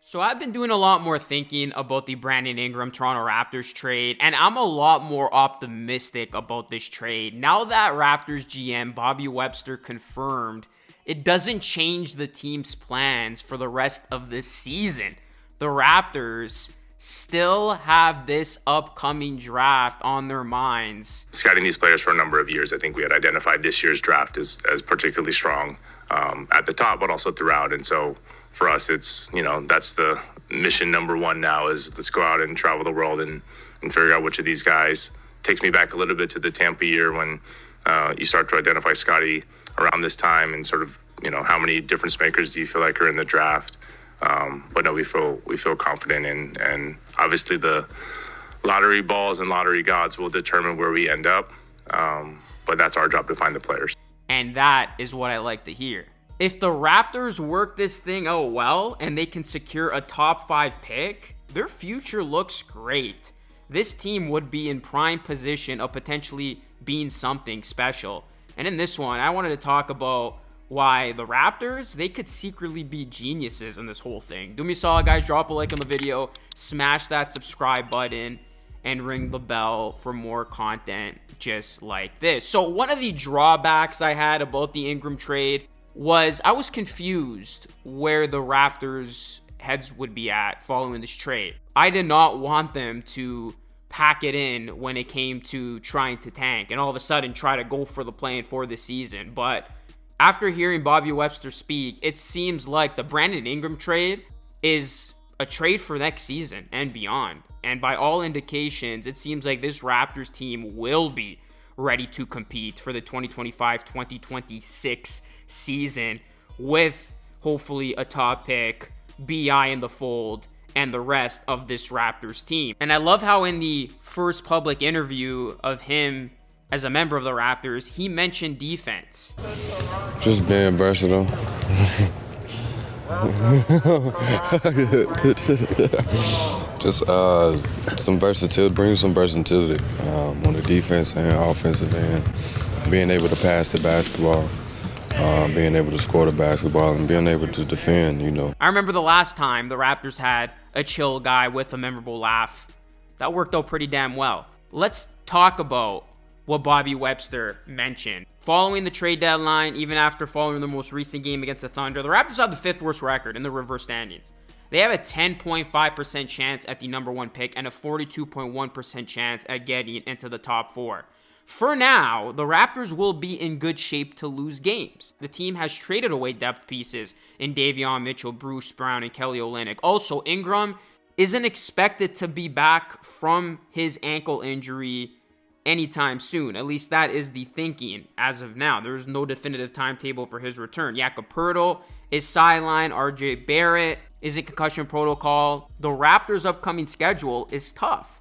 So I've been doing a lot more thinking about the Brandon Ingram Toronto Raptors trade, and I'm a lot more optimistic about this trade. Now that Raptors GM Bobby Webster confirmed, it doesn't change the team's plans for the rest of this season. The Raptors still have this upcoming draft on their minds. Scouting these players for a number of years, I think we had identified this year's draft as particularly strong at the top, but also throughout. And so for us, it's, that's the mission number one now is let's go out and travel the world and figure out which of these guys. Takes me back a little bit to the Tampa year when you start to identify Scotty around this time and sort of, how many difference makers do you feel like are in the draft? But no, we feel confident and obviously the lottery balls and lottery gods will determine where we end up. But that's our job to find the players. And that is what I like to hear. If the Raptors work this thing out well and they can secure a top 5 pick, their future looks great. This team would be in prime position of potentially being something special. And in this one, I wanted to talk about why the Raptors, they could secretly be geniuses in this whole thing. Do me a solid, guys. Drop a like on the video, smash that subscribe button, and ring the bell for more content just like this. So one of the drawbacks I had about the Ingram trade was I was confused where the Raptors' heads would be at following this trade. I did not want them to pack it in when it came to trying to tank and all of a sudden try to go for the play-in for the season. But after hearing Bobby Webster speak, it seems like the Brandon Ingram trade is a trade for next season and beyond. And by all indications, it seems like this Raptors team will be ready to compete for the 2025-2026 season with hopefully a top pick, BI in the fold, and the rest of this Raptors team. And I love how in the first public interview of him as a member of the Raptors, he mentioned defense. Just being versatile. Just some versatility, bring some versatility on the defense and offensive end. Being able to pass the basketball, being able to score the basketball, and being able to defend, I remember the last time the Raptors had a chill guy with a memorable laugh. That worked out pretty damn well. Let's talk about what Bobby Webster mentioned. Following the trade deadline, even after following the most recent game against the Thunder, the Raptors have the 5th worst record in the reverse standings. They have a 10.5% chance at the number 1 pick and a 42.1% chance at getting into the top 4. For now, the Raptors will be in good shape to lose games. The team has traded away depth pieces in Davion Mitchell, Bruce Brown, and Kelly Olynyk. Also, Ingram isn't expected to be back from his ankle injury anytime soon. At least that is the thinking as of now. There's no definitive timetable for his return. Jakob Poeltl is sidelined. RJ Barrett is in concussion protocol. The Raptors' upcoming schedule is tough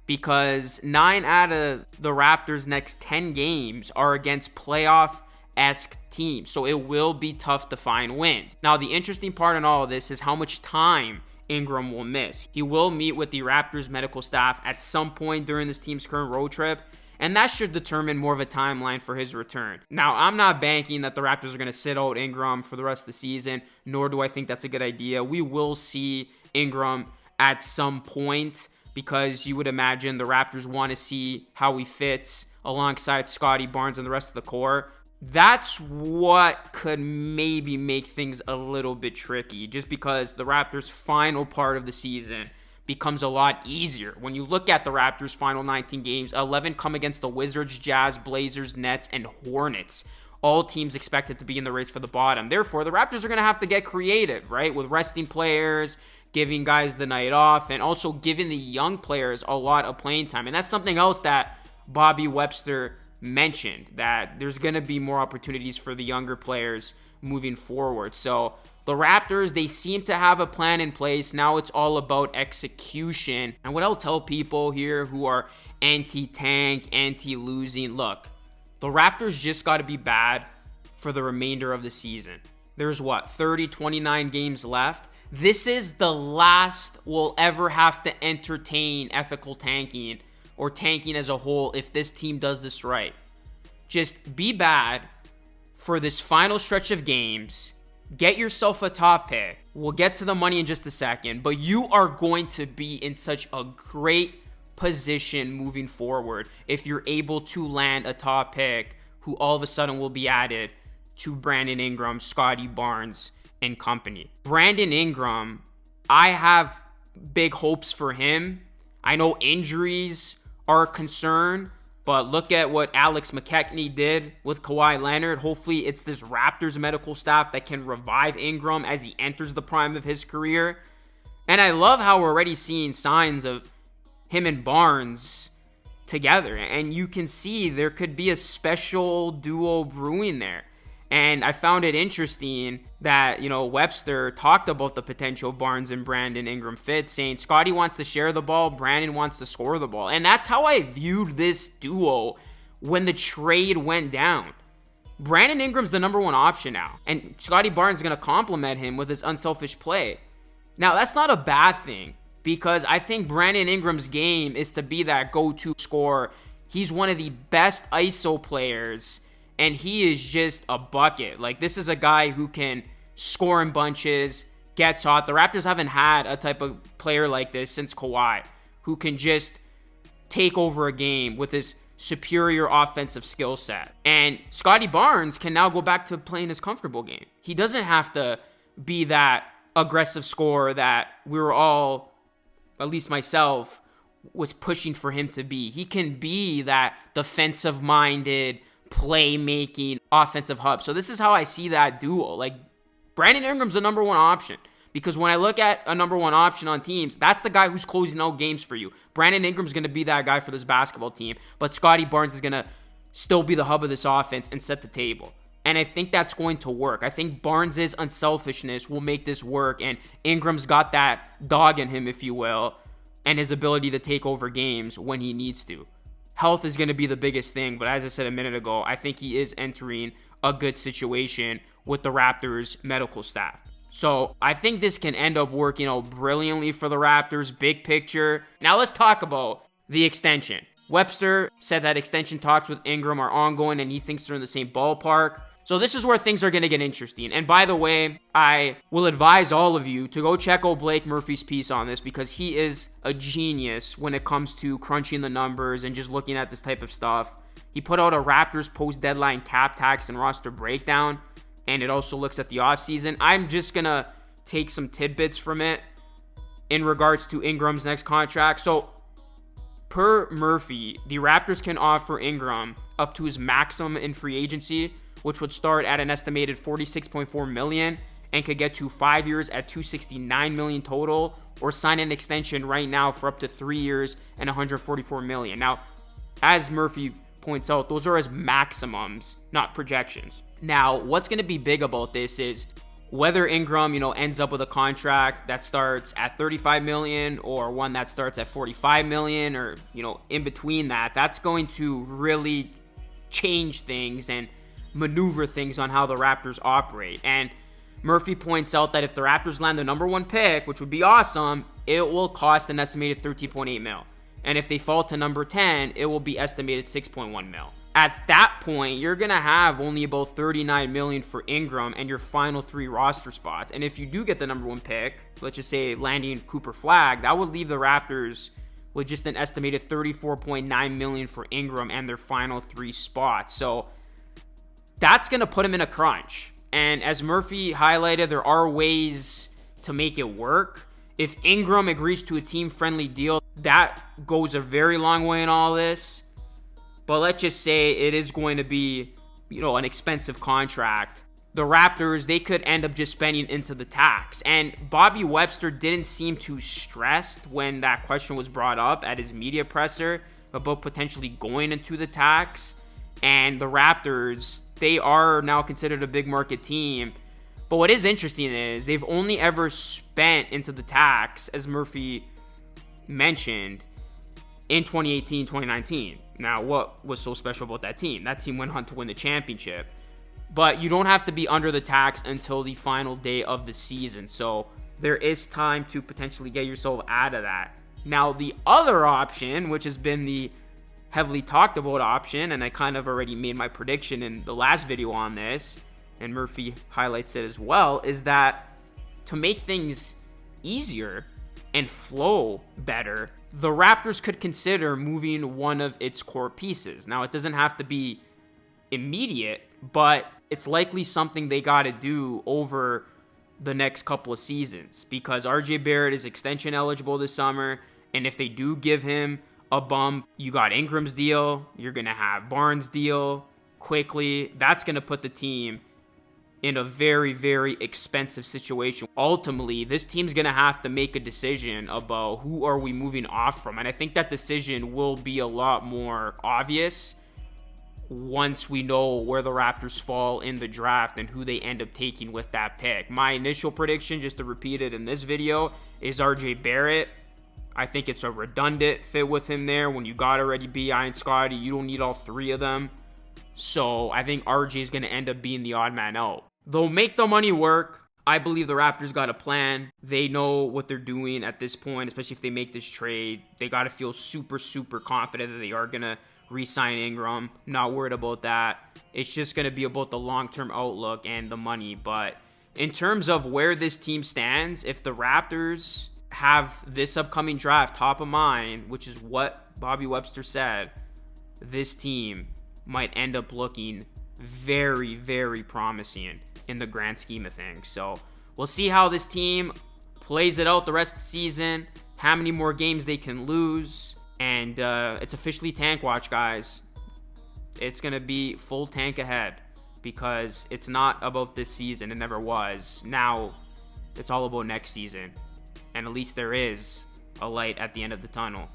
because 9 out of the Raptors' next 10 games are against playoff-esque teams. So it will be tough to find wins. Now, the interesting part in all of this is how much time Ingram will miss. He will meet with the Raptors medical staff at some point during this team's current road trip, and that should determine more of a timeline for his return. Now, I'm not banking that the Raptors are going to sit out Ingram for the rest of the season, nor do I think that's a good idea. We will see Ingram at some point because you would imagine the Raptors want to see how he fits alongside Scotty Barnes and the rest of the core. That's what could maybe make things a little bit tricky, just because the Raptors' final part of the season becomes a lot easier. When you look at the Raptors' final 19 games, 11 come against the Wizards, Jazz, Blazers, Nets, and Hornets. All teams expected to be in the race for the bottom. Therefore, the Raptors are going to have to get creative, right? With resting players, giving guys the night off, and also giving the young players a lot of playing time. And that's something else that Bobby Webster mentioned, that there's going to be more opportunities for the younger players moving forward. So the Raptors, they seem to have a plan in place. Now it's all about execution. And what I'll tell people here who are anti-tank, anti-losing, look, the Raptors just got to be bad for the remainder of the season. There's 29 games left. This is the last we'll ever have to entertain ethical tanking or tanking as a whole if this team does this right. Just be bad for this final stretch of games get yourself a top pick. We'll get to the money in just a second, but you are going to be in such a great position moving forward if you're able to land a top pick who all of a sudden will be added to Brandon Ingram, Scottie Barnes, and company. Brandon Ingram, I have big hopes for him. I know injuries are a concern, but look at what Alex McKechnie did with Kawhi Leonard. Hopefully it's this Raptors medical staff that can revive Ingram as he enters the prime of his career. And I love how we're already seeing signs of him and Barnes together. And you can see there could be a special duo brewing there. And I found it interesting that, Webster talked about the potential Barnes and Brandon Ingram fit, saying Scottie wants to share the ball, Brandon wants to score the ball. And that's how I viewed this duo when the trade went down. Brandon Ingram's the number one option now, and Scottie Barnes is going to complement him with his unselfish play. Now, that's not a bad thing, because I think Brandon Ingram's game is to be that go-to scorer. He's one of the best ISO players, and he is just a bucket. Like, this is a guy who can score in bunches, gets hot. The Raptors haven't had a type of player like this since Kawhi, who can just take over a game with his superior offensive skill set. And Scottie Barnes can now go back to playing his comfortable game. He doesn't have to be that aggressive scorer that we were all, at least myself, was pushing for him to be. He can be that defensive-minded, playmaking offensive hub. So this is how I see that duo. Like, Brandon Ingram's the number one option, because when I look at a number one option on teams, that's the guy who's closing out games for you. Brandon Ingram's going to be that guy for this basketball team, but Scottie Barnes is going to still be the hub of this offense and set the table. And I think that's going to work. I think Barnes' unselfishness will make this work, and Ingram's got that dog in him, if you will, and his ability to take over games when he needs to. Health is going to be the biggest thing, but as I said a minute ago, I think he is entering a good situation with the Raptors medical staff. So I think this can end up working out brilliantly for the Raptors, big picture. Now let's talk about the extension. Webster said that extension talks with Ingram are ongoing, and he thinks they're in the same ballpark. So this is where things are going to get interesting. And by the way, I will advise all of you to go check out Blake Murphy's piece on this, because he is a genius when it comes to crunching the numbers and just looking at this type of stuff. He put out a Raptors post-deadline cap tax and roster breakdown, and it also looks at the offseason. I'm just going to take some tidbits from it in regards to Ingram's next contract. So per Murphy, the Raptors can offer Ingram up to his maximum in free agency, which would start at an estimated $46.4 million and could get to 5 years at $269 million total, or sign an extension right now for up to 3 years and $144 million. Now, as Murphy points out, those are his maximums, not projections. Now, what's going to be big about this is whether Ingram, ends up with a contract that starts at $35 million or one that starts at $45 million, or, in between that. That's going to really change things and maneuver things on how the Raptors operate. And Murphy points out that if the Raptors land the number one pick, which would be awesome, it will cost an estimated $13.8 million. And if they fall to number 10, it will be estimated $6.1 million. At that point, you're going to have only about $39 million for Ingram and your final 3 roster spots. And if you do get the number one pick, let's just say landing Cooper Flag, that would leave the Raptors with just an estimated $34.9 million for Ingram and their final 3 spots. So that's going to put him in a crunch. And as Murphy highlighted, there are ways to make it work. If Ingram agrees to a team-friendly deal, that goes a very long way in all this. But let's just say it is going to be, an expensive contract. The Raptors, they could end up just spending into the tax. And Bobby Webster didn't seem too stressed when that question was brought up at his media presser about potentially going into the tax. And the Raptors, they are now considered a big market team. But what is interesting is they've only ever spent into the tax, as Murphy mentioned, in 2018, 2019. Now, what was so special about that team? That team went on to win the championship. But you don't have to be under the tax until the final day of the season. So there is time to potentially get yourself out of that. Now, the other option, which has been the heavily talked about option, and I kind of already made my prediction in the last video on this, and Murphy highlights it as well, is that to make things easier and flow better, the Raptors could consider moving one of its core pieces. Now, it doesn't have to be immediate, but it's likely something they got to do over the next couple of seasons, because RJ Barrett is extension eligible this summer, and if they do give him a bump, you got Ingram's deal, you're going to have Barnes' deal quickly. That's going to put the team in a very, very expensive situation. Ultimately, this team's going to have to make a decision about who are we moving off from, and I think that decision will be a lot more obvious once we know where the Raptors fall in the draft and who they end up taking with that pick. My initial prediction, just to repeat it in this video, is RJ Barrett. I think it's a redundant fit with him there. When you got already B.I. and Scotty, you don't need all three of them. So I think RJ is going to end up being the odd man out. They'll make the money work. I believe the Raptors got a plan. They know what they're doing at this point, especially if they make this trade. They got to feel super, super confident that they are going to re-sign Ingram. Not worried about that. It's just going to be about the long-term outlook and the money. But in terms of where this team stands, if the Raptors have this upcoming draft top of mind, which is what Bobby Webster said, this team might end up looking very, very promising in the grand scheme of things. So we'll see how this team plays it out the rest of the season, how many more games they can lose. And it's officially tank watch, guys. It's going to be full tank ahead, because it's not about this season. It never was. Now it's all about next season. And at least there is a light at the end of the tunnel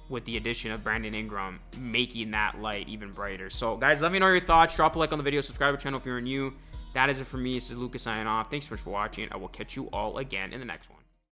with the addition of Brandon Ingram, making that light even brighter. So, guys, let me know your thoughts. Drop a like on the video. Subscribe to the channel if you're new. That is it for me. This is Lucas signing off. Thanks so much for watching. I will catch you all again in the next one.